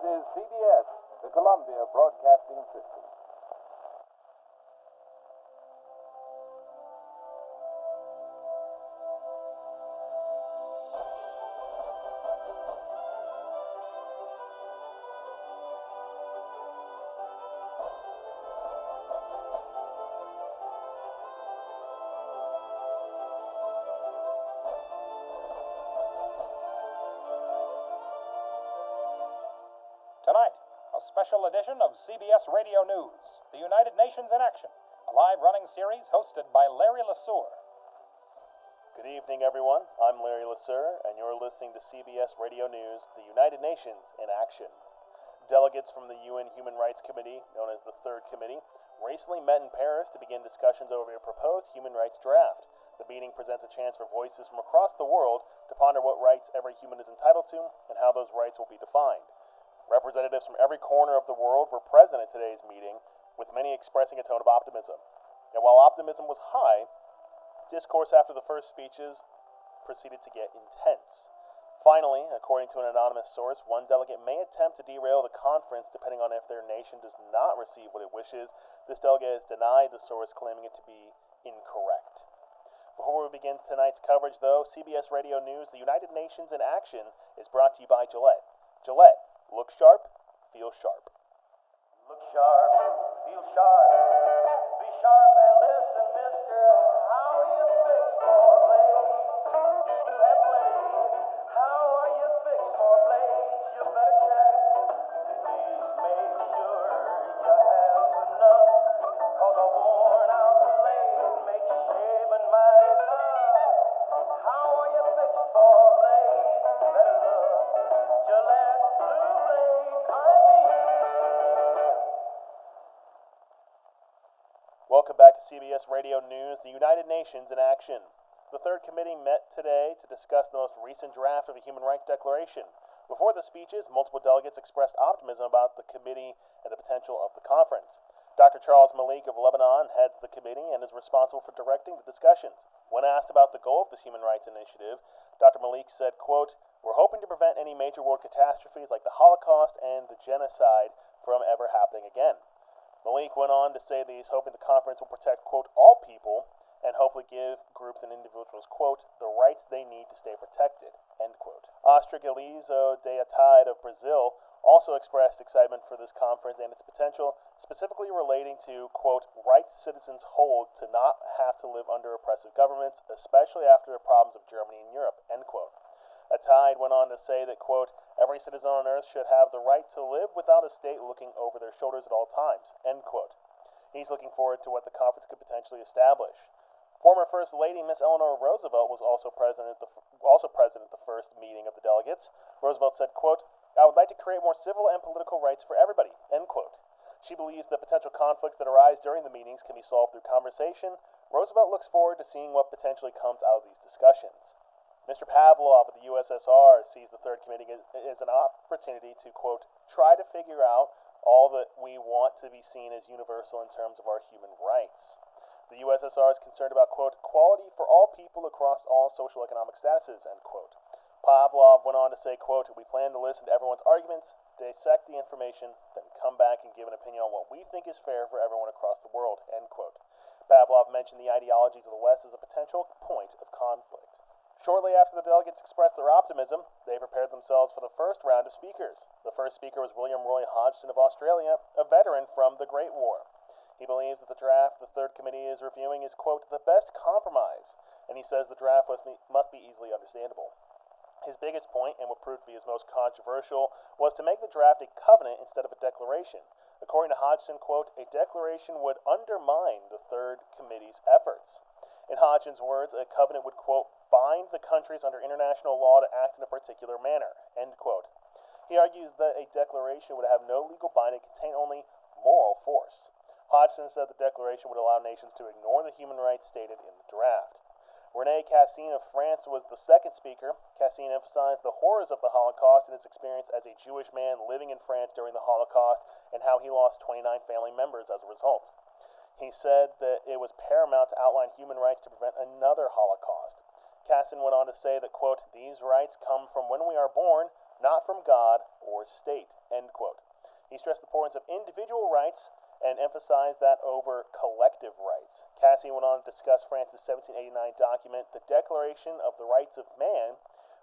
is CBS, the Columbia Broadcasting System. Tonight, a special edition of CBS Radio News, The United Nations in Action, a live running series hosted by Larry Lesueur. Good evening, everyone. I'm Larry Lesueur, and you're listening to CBS Radio News, The United Nations in Action. Delegates from the UN Human Rights Committee, known as the Third Committee, recently met in Paris to begin discussions over a proposed human rights draft. The meeting presents a chance for voices from across the world to ponder what rights every human is entitled to and how those rights will be defined. Representatives from every corner of the world were present at today's meeting, with many expressing a tone of optimism. And while optimism was high, discourse after the first speeches proceeded to get intense. Finally, according to an anonymous source, one delegate may attempt to derail the conference depending on if their nation does not receive what it wishes. This delegate has denied the source, claiming it to be incorrect. Before we begin tonight's coverage, though, CBS Radio News, The United Nations in Action, is brought to you by Gillette. Gillette. Look sharp, feel sharp. Look sharp, feel sharp. Be sharp and listen, mister. How are you fixed for blades? Do you have plenty? How are you fixed for blades? You better check. Please make sure you have enough. Cause a worn out blade makes shaving mighty tough. How are you fixed for blades? Better look. Gillette. Welcome back to CBS Radio News, The United Nations in Action. The Third Committee met today to discuss the most recent draft of a Human Rights Declaration. Before the speeches, multiple delegates expressed optimism about the committee and the potential of the conference. Dr. Charles Malik of Lebanon heads the committee and is responsible for directing the discussions. When asked about the goal of this Human Rights Initiative, Dr. Malik said, quote, "We're hoping to prevent any major world catastrophes like the Holocaust and the genocide from ever happening again." Malik went on to say that he's hoping the conference will protect, quote, all people, and hopefully give groups and individuals, quote, the rights they need to stay protected, end quote. Ostrich Elizo de Atide of Brazil also expressed excitement for this conference and its potential, specifically relating to, quote, rights citizens hold to not have to live under oppressive governments, especially after the problems of Germany and Europe, end quote. Atide went on to say that, quote, every citizen on earth should have the right to live without a state looking over their shoulders at all times, end quote. He's looking forward to what the conference could potentially establish. Former First Lady Miss Eleanor Roosevelt was also present at the first meeting of the delegates. Roosevelt said, quote, I would like to create more civil and political rights for everybody, end quote. She believes that potential conflicts that arise during the meetings can be solved through conversation. Roosevelt looks forward to seeing what potentially comes out of these discussions. Mr. Pavlov of the USSR sees the Third Committee as an opportunity to, quote, try to figure out all that we want to be seen as universal in terms of our human rights. The USSR is concerned about, quote, equality for all people across all social economic statuses, end quote. Pavlov went on to say, quote, we plan to listen to everyone's arguments, dissect the information, then come back and give an opinion on what we think is fair for everyone across the world, end quote. Pavlov mentioned the ideologies of the West as a potential point of conflict. Shortly after the delegates expressed their optimism, they prepared themselves for the first round of speakers. The first speaker was William Roy Hodgson of Australia, a veteran from the Great War. He believes that the draft the Third Committee is reviewing is, quote, the best compromise, and he says the draft must be easily understandable. His biggest point, and what proved to be his most controversial, was to make the draft a covenant instead of a declaration. According to Hodgson, quote, a declaration would undermine the Third Committee's efforts. In Hodgson's words, a covenant would, quote, bind the countries under international law to act in a particular manner, end quote. He argues that a declaration would have no legal binding, contain only moral force. Hodgson said the declaration would allow nations to ignore the human rights stated in the draft. René Cassin of France was the second speaker. Cassin emphasized the horrors of the Holocaust and his experience as a Jewish man living in France during the Holocaust and how he lost 29 family members as a result. He said that it was paramount to outline human rights to prevent another Holocaust. Cassin went on to say that, quote, these rights come from when we are born, not from God or state, end quote. He stressed the importance of individual rights and emphasized that over collective rights. Cassian went on to discuss France's 1789 document, the Declaration of the Rights of Man,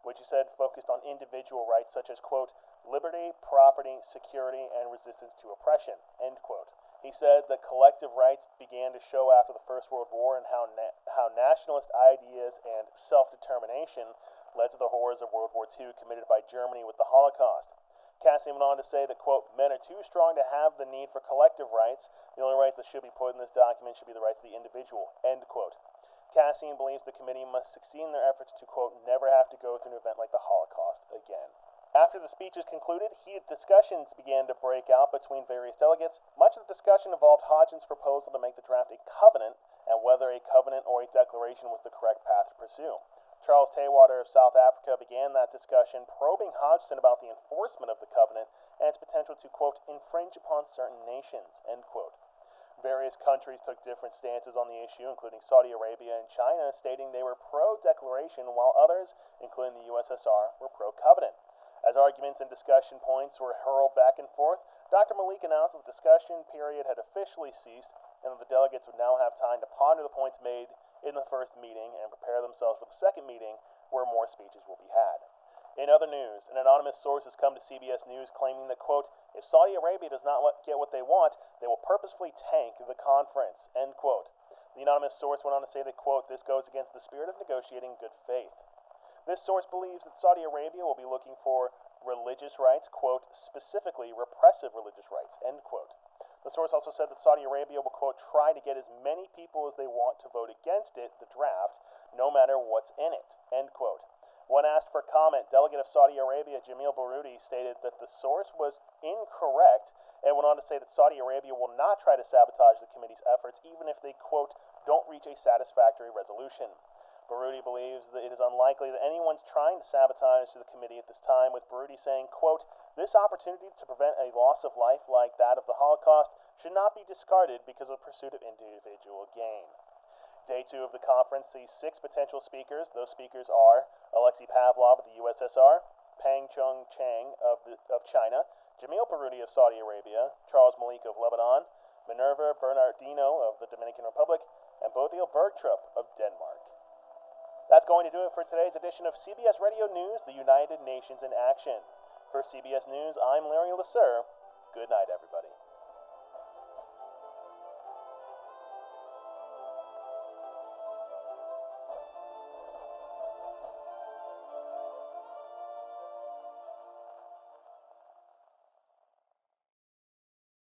which he said focused on individual rights such as, quote, liberty, property, security, and resistance to oppression, end quote. He said that collective rights began to show after the First World War and how nationalist ideas and self-determination led to the horrors of World War II committed by Germany with the Holocaust. Cassian went on to say that, quote, men are too strong to have the need for collective rights. The only rights that should be put in this document should be the rights of the individual, end quote. Cassian believes the committee must succeed in their efforts to, quote, never have to go through an event like the Holocaust again. After the speeches concluded, heated discussions began to break out between various delegates. Much of the discussion involved Hodgson's proposal to make the draft a covenant and whether a covenant or a declaration was the correct path to pursue. Charles Taywater of South Africa began that discussion, probing Hodgson about the enforcement of the covenant and its potential to, quote, infringe upon certain nations, end quote. Various countries took different stances on the issue, including Saudi Arabia and China, stating they were pro-declaration, while others, including the USSR, were pro-covenant. As arguments and discussion points were hurled back and forth, Dr. Malik announced that the discussion period had officially ceased and that the delegates would now have time to ponder the points made in the first meeting and prepare themselves for the second meeting where more speeches will be had. In other news, an anonymous source has come to CBS News claiming that, quote, if Saudi Arabia does not get what they want, they will purposefully tank the conference, end quote. The anonymous source went on to say that, quote, this goes against the spirit of negotiating good faith. This source believes that Saudi Arabia will be looking for religious rights, quote, specifically repressive religious rights, end quote. The source also said that Saudi Arabia will, quote, try to get as many people as they want to vote against it, the draft, no matter what's in it, end quote. When asked for comment, delegate of Saudi Arabia, Jamil Baroudi, stated that the source was incorrect and went on to say that Saudi Arabia will not try to sabotage the committee's efforts even if they, quote, don't reach a satisfactory resolution. Baroudi believes that it is unlikely that anyone's trying to sabotage the committee at this time, with Baroudi saying, quote, this opportunity to prevent a loss of life like that of the Holocaust should not be discarded because of pursuit of individual gain. Day 2 of the conference sees 6 potential speakers. Those speakers are Alexei Pavlov of the USSR, Pang Chung Chang of China, Jamil Baroudi of Saudi Arabia, Charles Malik of Lebanon, Minerva Bernardino of the Dominican Republic, and Bodil Bergtrup of Denmark. That's going to do it for today's edition of CBS Radio News, the United Nations in Action. For CBS News, I'm Larry Lesueur. Good night, everybody.